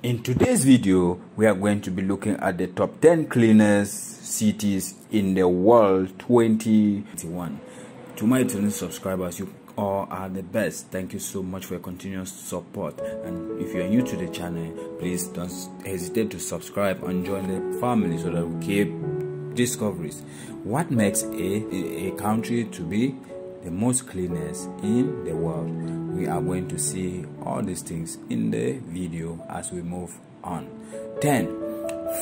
In today's video, we are going to be looking at the top 10 cleanest cities in the world 2021. To my channel subscribers, you all are the best. Thank you so much for your continuous support. And if you are new to the channel, please don't hesitate to subscribe and join the family so that we keep discoveries. What makes a country to be the most cleanest in the world? We are going to see all these things in the video as we move on. 10.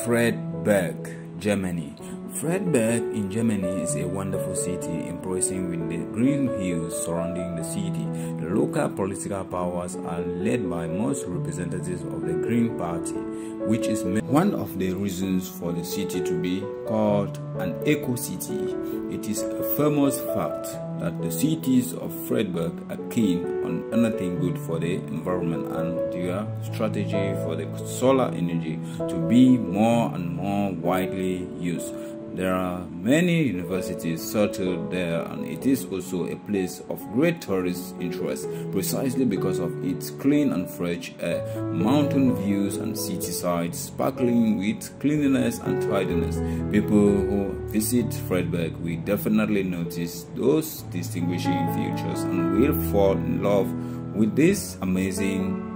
Freiburg, Germany. Freiburg in Germany is a wonderful city impressing with the green hills surrounding the city. The local political powers are led by most representatives of the Green Party, which is one of the reasons for the city to be called an eco-city. It is a famous fact that the cities of Freiburg are keen on anything good for the environment, and their strategy for the solar energy to be more and more widely used. There are many universities settled there, and it is also a place of great tourist interest precisely because of its clean and fresh air, mountain views and city sides sparkling with cleanliness and tidiness. People who visit Freiburg will definitely notice those distinguishing features and will fall in love with this amazing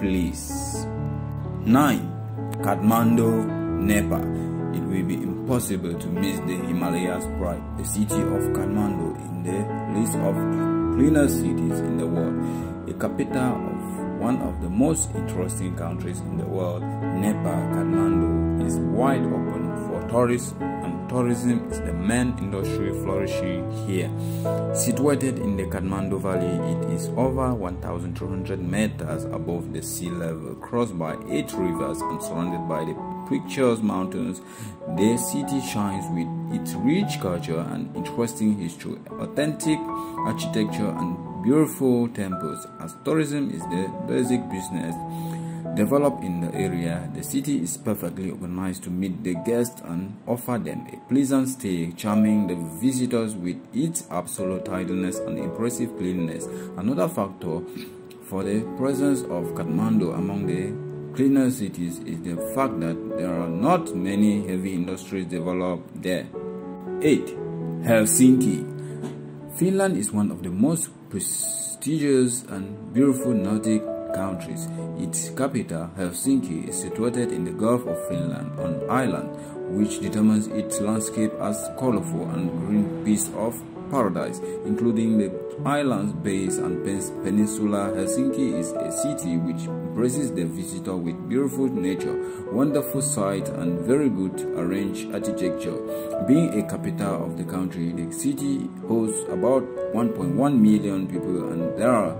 place. 9. Kathmandu, Nepal. It will be impossible to miss the Himalayas pride, the city of Kathmandu, in the list of cleanest cities in the world. A capital of one of the most interesting countries in the world, Nepal, Kathmandu is wide open for tourists, and tourism is the main industry flourishing here. Situated in the Kathmandu Valley, it is over 1,200 meters above the sea level, crossed by 8 rivers and surrounded by the picturesque mountains. The city shines with its rich culture and interesting history, authentic architecture and beautiful temples. As tourism is the basic business developed in the area, the city is perfectly organized to meet the guests and offer them a pleasant stay, charming the visitors with its absolute tidiness and impressive cleanliness. Another factor for the presence of Kathmandu among the cleaner cities is the fact that there are not many heavy industries developed there. 8. Helsinki. Finland is one of the most prestigious and beautiful Nordic countries. Its capital, Helsinki, is situated in the Gulf of Finland, an island which determines its landscape as colorful and green piece of paradise, including the island's base and peninsula. Helsinki is a city which impresses the visitor with beautiful nature, wonderful sights, and very good arranged architecture. Being a capital of the country, the city hosts about 1.1 million people, and there are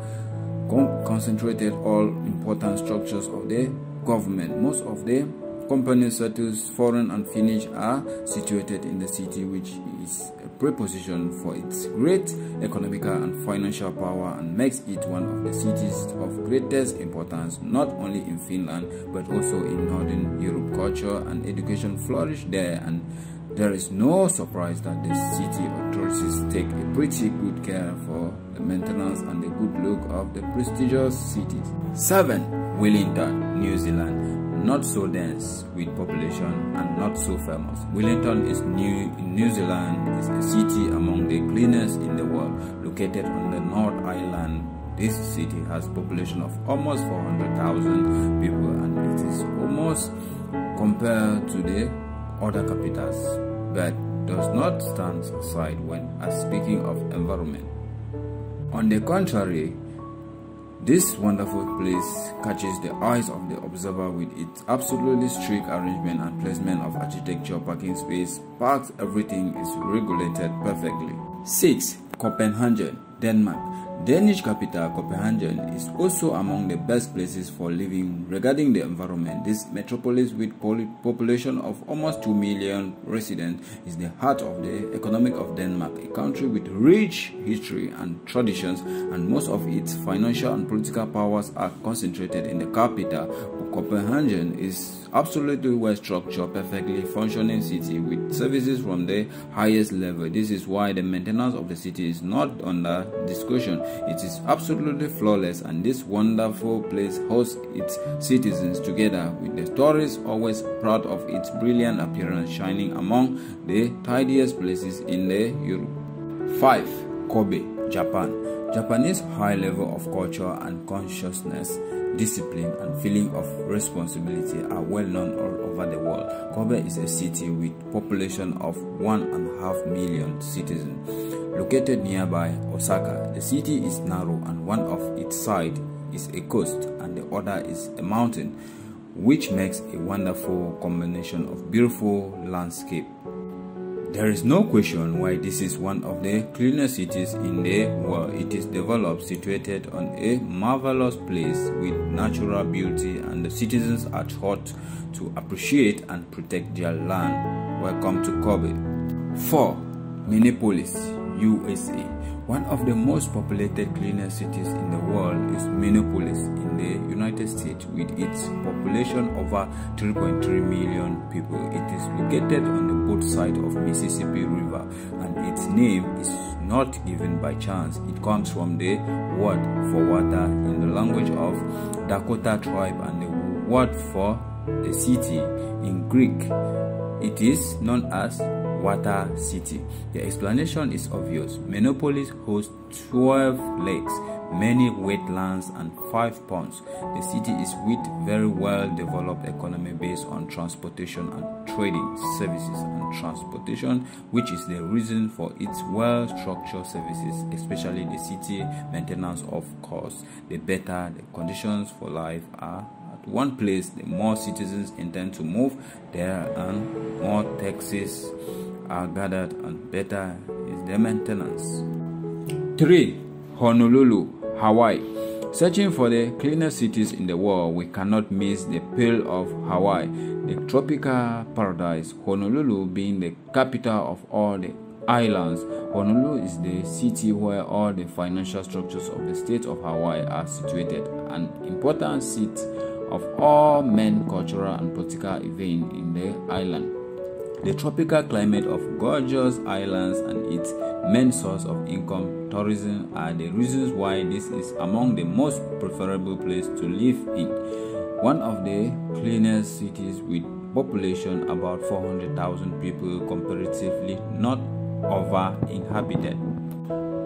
concentrated all important structures of the government. Most of the companies settled foreign and Finnish are situated in the city, which is a preposition for its great economical and financial power and makes it one of the cities of greatest importance not only in Finland but also in Northern Europe. Culture and education flourish there, and there is no surprise that the city authorities take a pretty good care for the maintenance and the good look of the prestigious cities. 7. Wellington, New Zealand. Not so dense with population and not so famous, Wellington is in New Zealand is a city among the cleanest in the world. Located on the North Island, this city has a population of almost 400,000 people, and it is almost compared to the other capitals, but does not stand aside when speaking of environment. On the contrary, this wonderful place catches the eyes of the observer with its absolutely strict arrangement and placement of architecture, parking space, parks, everything is regulated perfectly. 6. Copenhagen, Denmark. Danish capital Copenhagen is also among the best places for living regarding the environment. This metropolis with population of almost 2 million residents is the heart of the economy of Denmark, a country with rich history and traditions, and most of its financial and political powers are concentrated in the capital. Copenhagen is absolutely well structured, perfectly functioning city with services from the highest level. This is why the maintenance of the city is not under discussion. It is absolutely flawless, and this wonderful place hosts its citizens together with the tourists always proud of its brilliant appearance, shining among the tidiest places in the Europe. 5. Kobe, Japan. Japanese high level of culture and consciousness, discipline and feeling of responsibility are well known all over the world. Kobe is a city with population of 1.5 million citizens. Located nearby Osaka, the city is narrow and one of its sides is a coast and the other is a mountain, which makes a wonderful combination of beautiful landscape. There is no question why this is one of the cleanest cities in the world. It is developed, situated on a marvelous place with natural beauty, and the citizens are taught to appreciate and protect their land. Welcome to Kobe. 4. Minneapolis, USA. One of the most populated, cleanest cities in the world is Minneapolis in the United States, with its population over 3.3 million people. It is located on the both sides of Mississippi River, and its name is not given by chance. It comes from the word for water in the language of Dakota tribe and the word for the city in Greek. It is known as Water City. The explanation is obvious. Minneapolis hosts 12 lakes, many wetlands and 5 ponds. The city is with very well developed economy based on transportation and trading services and transportation, which is the reason for its well structured services, especially the city maintenance. Of course, the better the conditions for life are at one place, the more citizens intend to move there and more taxes are gathered and better is the maintenance. 3. Honolulu, Hawaii. Searching for the cleanest cities in the world, we cannot miss the Pearl of Hawaii, the tropical paradise. Honolulu being the capital of all the islands. Honolulu is the city where all the financial structures of the state of Hawaii are situated, an important seat of all main cultural and political events in the island. The tropical climate of gorgeous islands and its main source of income, tourism, are the reasons why this is among the most preferable places to live in. One of the cleanest cities with population about 400,000 people, comparatively not over-inhabited.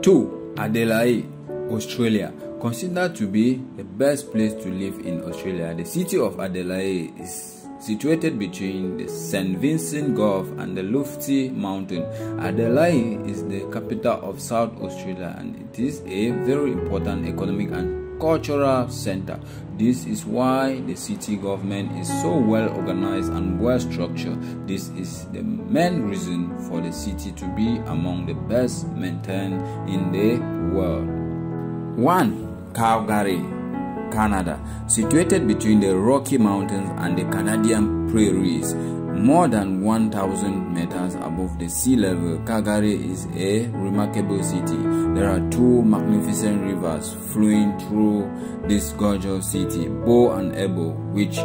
2. Adelaide, Australia. Considered to be the best place to live in Australia, the city of Adelaide is situated between the St. Vincent Gulf and the Lofty Mountain. Adelaide is the capital of South Australia, and it is a very important economic and cultural center. This is why the city government is so well organized and well structured. This is the main reason for the city to be among the best maintained in the world. 1. Calgary, Canada. Situated between the Rocky Mountains and the Canadian prairies, more than 1,000 meters above the sea level, Calgary is a remarkable city. There are 2 magnificent rivers flowing through this gorgeous city, Bow and Ebo, which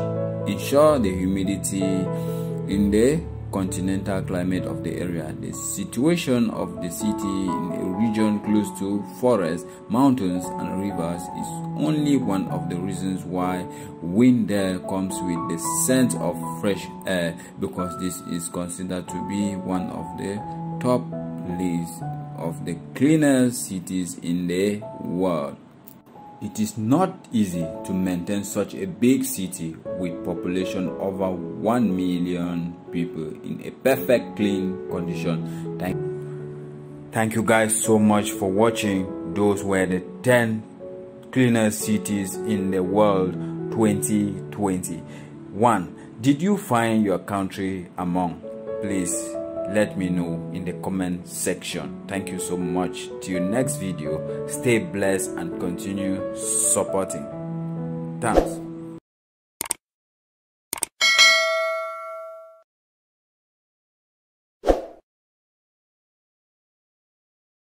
ensure the humidity in the continental climate of the area. The situation of the city in a region close to forests, mountains and rivers is only one of the reasons why wind there comes with the scent of fresh air, because this is considered to be one of the top list of the cleanest cities in the world. It is not easy to maintain such a big city with population over 1 million people in a perfect clean condition. Thank you guys so much for watching. Those were the 10 cleanest cities in the world 2020. 1. Did you find your country among? Please let me know in the comment section. Thank you so much. Till next video, stay blessed and continue supporting. Thanks.